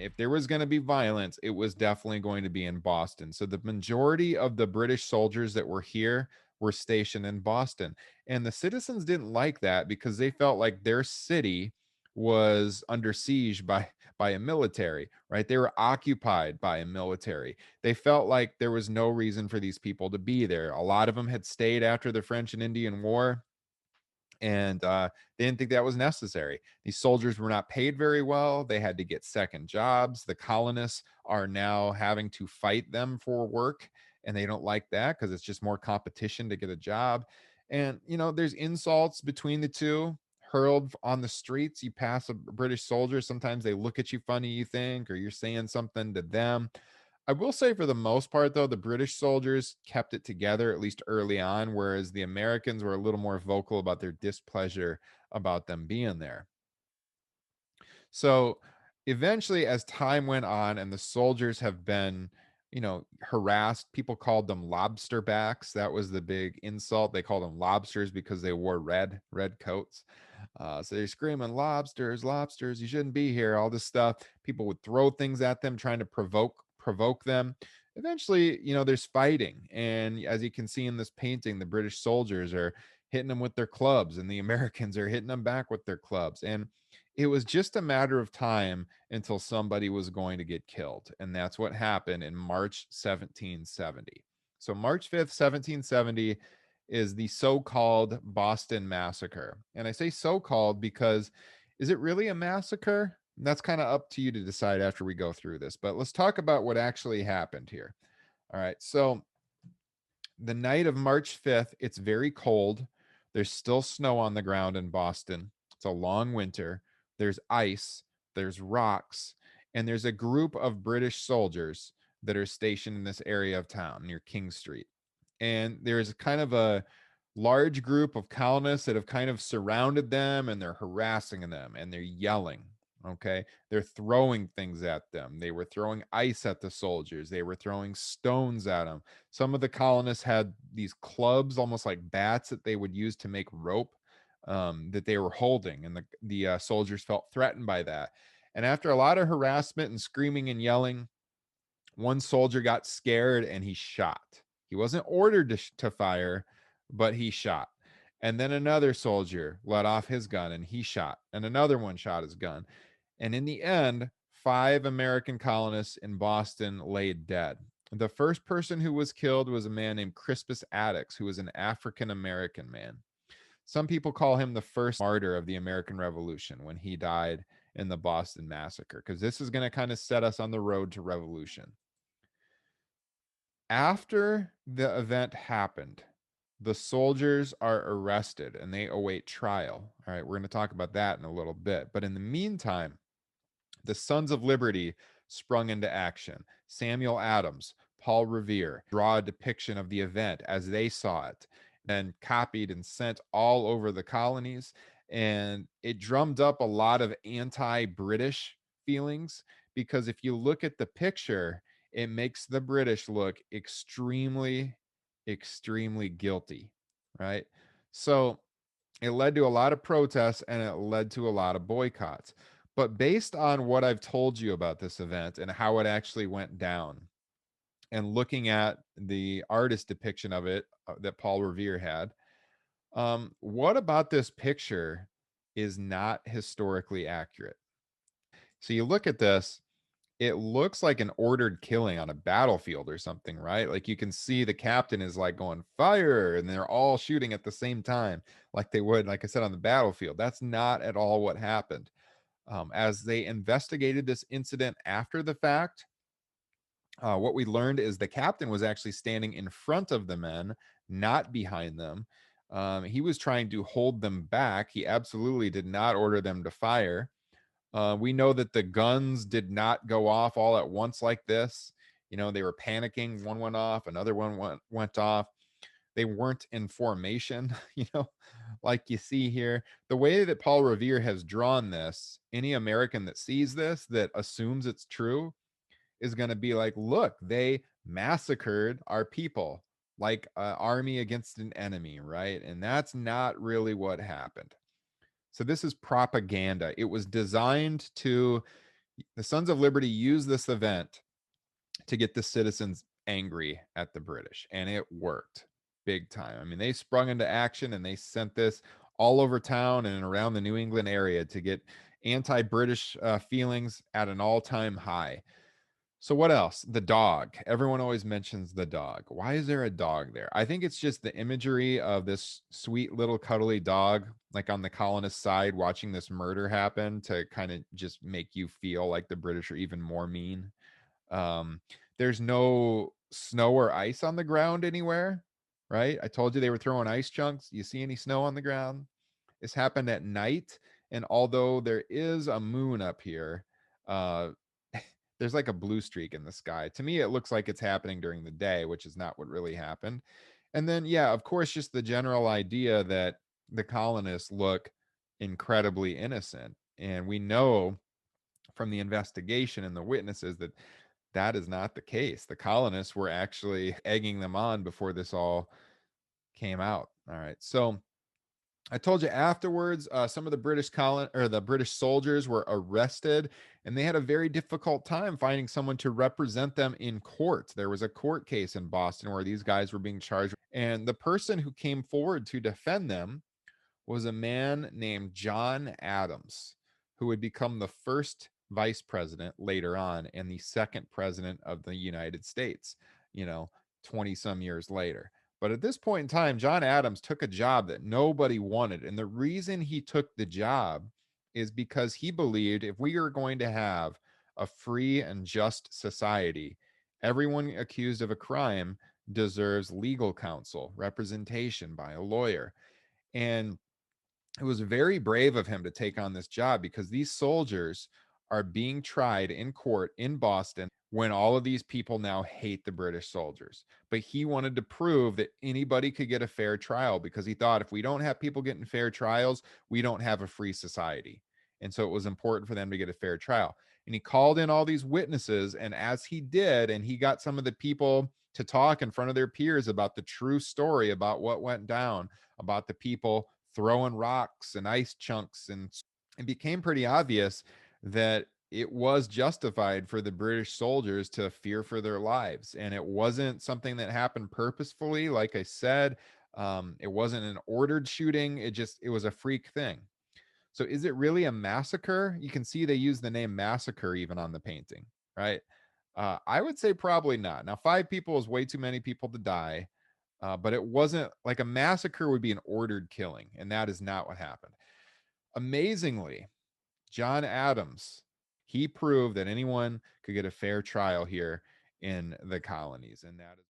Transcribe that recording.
if there was going to be violence, it was definitely going to be in Boston. So the majority of the British soldiers that were here were stationed in Boston. And the citizens didn't like that because they felt like their city was under siege by a military, right? They were occupied by a military. They felt like there was no reason for these people to be there. A lot of them had stayed after the French and Indian War, and they didn't think that was necessary. These soldiers were not paid very well. They had to get second jobs. The colonists are now having to fight them for work, and they don't like that because it's just more competition to get a job. And, there's insults between the two hurled on the streets. You pass a British soldier, sometimes they look at you funny, you think, or you're saying something to them. I will say for the most part, though, the British soldiers kept it together, at least early on, whereas the Americans were a little more vocal about their displeasure about them being there. So eventually, as time went on and the soldiers have been, harassed, people called them lobster backs. That was the big insult. They called them lobsters because they wore red coats. So they're screaming, lobsters, lobsters, you shouldn't be here, all this stuff. People would throw things at them, trying to provoke them. Eventually, there's fighting. And as you can see in this painting, the British soldiers are hitting them with their clubs, and the Americans are hitting them back with their clubs. And it was just a matter of time until somebody was going to get killed. And that's what happened in March 1770. So, March 5th, 1770 is the so-called Boston Massacre. And I say so-called because is it really a massacre? That's kind of up to you to decide after we go through this. But let's talk about what actually happened here. All right. So the night of March 5th, it's very cold. There's still snow on the ground in Boston. It's a long winter. There's ice, there's rocks, and there's a group of British soldiers that are stationed in this area of town near King Street. And there's kind of a large group of colonists that have kind of surrounded them, and they're harassing them and they're yelling. Okay. They're throwing things at them. They were throwing ice at the soldiers. They were throwing stones at them. Some of the colonists had these clubs, almost like bats, that they would use to make rope, that they were holding, and the soldiers felt threatened by that. And after a lot of harassment and screaming and yelling, one soldier got scared and he shot. He wasn't ordered to fire, but he shot. And then another soldier let off his gun and he shot, and another one shot his gun. And in the end, 5 American colonists in Boston lay dead. The first person who was killed was a man named Crispus Attucks, who was an African American man. Some people call him the first martyr of the American Revolution when he died in the Boston Massacre, because this is going to kind of set us on the road to revolution. After the event happened, the soldiers are arrested and they await trial. All right, we're going to talk about that in a little bit. But in the meantime, the Sons of Liberty sprung into action. Samuel Adams, Paul Revere draw a depiction of the event as they saw it, and copied and sent all over the colonies. And it drummed up a lot of anti-British feelings, because if you look at the picture, it makes the British look extremely, extremely guilty, right? So it led to a lot of protests and it led to a lot of boycotts. But based on what I've told you about this event and how it actually went down, and looking at the artist depiction of it that Paul Revere had, what about this picture is not historically accurate? So you look at this, it looks like an ordered killing on a battlefield or something, right? Like you can see the captain is like going fire, and they're all shooting at the same time, like they would, like I said, on the battlefield. That's not at all what happened. As they investigated this incident after the fact, what we learned is the captain was actually standing in front of the men, not behind them. He was trying to hold them back. He absolutely did not order them to fire. We know that the guns did not go off all at once like this. They were panicking. One went off, another one went off. They weren't in formation, like you see here. The way that Paul Revere has drawn this, any American that sees this, that assumes it's true, is going to be like, look, they massacred our people like an army against an enemy, right? And that's not really what happened. So this is propaganda. It was designed to The Sons of Liberty used this event to get the citizens angry at the British, and it worked big time. I mean, they sprung into action and they sent this all over town and around the New England area to get anti-British feelings at an all-time high. So what else? The dog. Everyone always mentions the dog. Why is there a dog there? I think it's just the imagery of this sweet little cuddly dog, like on the colonist side, watching this murder happen to kind of just make you feel like the British are even more mean. Um, there's no snow or ice on the ground anywhere, right? I told you they were throwing ice chunks. You see any snow on the ground? This happened at night, and although there is a moon up here, uh, there's like a blue streak in the sky. To me, it looks like it's happening during the day, which is not what really happened. And then, yeah, of course, just the general idea that the colonists look incredibly innocent. And we know from the investigation and the witnesses that that is not the case. The colonists were actually egging them on before this all came out. All right. So I told you afterwards, some of the the British soldiers were arrested, and they had a very difficult time finding someone to represent them in court. There was a court case in Boston where these guys were being charged, and the person who came forward to defend them was a man named John Adams, who would become the first vice president later on and the second president of the United States, you know, 20 some years later. But at this point in time, John Adams took a job that nobody wanted. And the reason he took the job is because he believed if we are going to have a free and just society, everyone accused of a crime deserves legal counsel, representation by a lawyer. And it was very brave of him to take on this job because these soldiers are being tried in court in Boston when all of these people now hate the British soldiers. But he wanted to prove that anybody could get a fair trial because he thought if we don't have people getting fair trials, we don't have a free society. And so it was important for them to get a fair trial. And he called in all these witnesses. And as he did, and he got some of the people to talk in front of their peers about the true story about what went down, about the people throwing rocks and ice chunks, and it became pretty obvious that it was justified for the British soldiers to fear for their lives. And it wasn't something that happened purposefully. Like I said, it wasn't an ordered shooting. It was a freak thing. So is it really a massacre? You can see they use the name massacre even on the painting, right? I would say probably not. Now, 5 people is way too many people to die, but it wasn't like a massacre would be an ordered killing, and that is not what happened. Amazingly, John Adams, he proved that anyone could get a fair trial here in the colonies, and that is